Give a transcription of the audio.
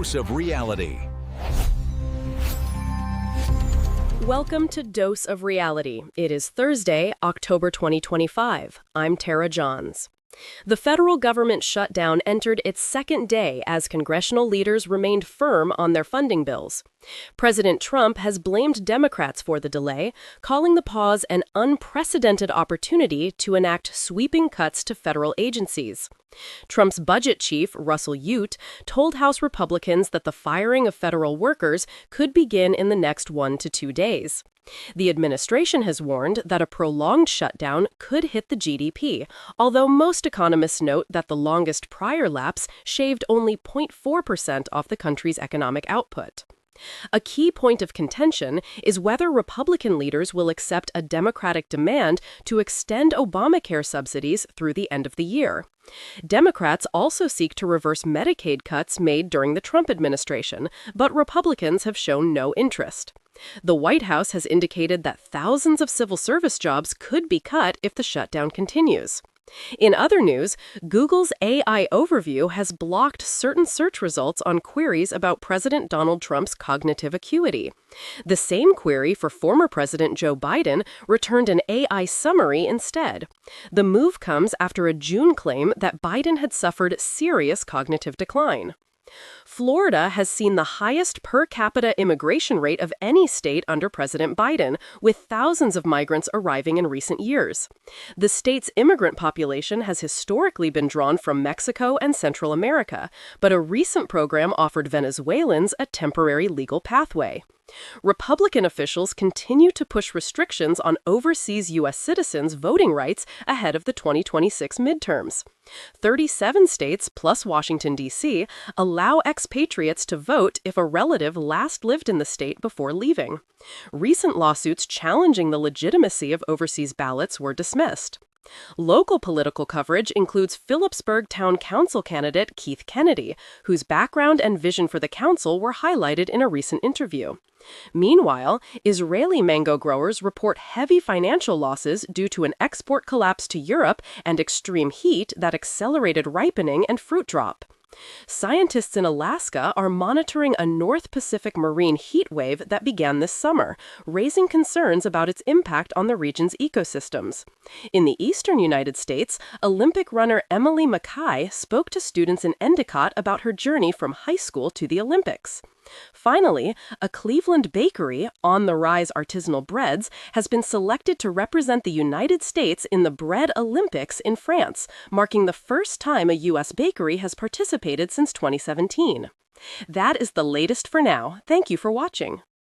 Dose of Reality. Welcome to Dose of Reality. It is Thursday, October 2025. I'm Tara Johns. The federal government shutdown entered its second day as congressional leaders remained firm on their funding bills. President Trump has blamed Democrats for the delay, calling the pause an unprecedented opportunity to enact sweeping cuts to federal agencies. Trump's budget chief, Russell Ute, told House Republicans that the firing of federal workers could begin in the next 1 to 2 days. The administration has warned that a prolonged shutdown could hit the GDP, although most economists note that the longest prior lapse shaved only 0.4% off the country's economic output. A key point of contention is whether Republican leaders will accept a Democratic demand to extend Obamacare subsidies through the end of the year. Democrats also seek to reverse Medicaid cuts made during the Trump administration, but Republicans have shown no interest. The White House has indicated that thousands of civil service jobs could be cut if the shutdown continues. In other news, Google's AI overview has blocked certain search results on queries about President Donald Trump's cognitive acuity. The same query for former President Joe Biden returned an AI summary instead. The move comes after a June claim that Biden had suffered serious cognitive decline. Florida has seen the highest per capita immigration rate of any state under President Biden, with thousands of migrants arriving in recent years. The state's immigrant population has historically been drawn from Mexico and Central America, but a recent program offered Venezuelans a temporary legal pathway. Republican officials continue to push restrictions on overseas U.S. citizens' voting rights ahead of the 2026 midterms. 37 states, plus Washington, D.C., allow expatriates to vote if a relative last lived in the state before leaving. Recent lawsuits challenging the legitimacy of overseas ballots were dismissed. Local political coverage includes Phillipsburg Town Council candidate Keith Kennedy, whose background and vision for the council were highlighted in a recent interview. Meanwhile, Israeli mango growers report heavy financial losses due to an export collapse to Europe and extreme heat that accelerated ripening and fruit drop. Scientists in Alaska are monitoring a North Pacific marine heatwave that began this summer, raising concerns about its impact on the region's ecosystems. In the eastern United States, Olympic runner Emily Mackay spoke to students in Endicott about her journey from high school to the Olympics. Finally, a Cleveland bakery, On the Rise Artisanal Breads, has been selected to represent the United States in the Bread Olympics in France, marking the first time a U.S. bakery has participated since 2017. That is the latest for now. Thank you for watching.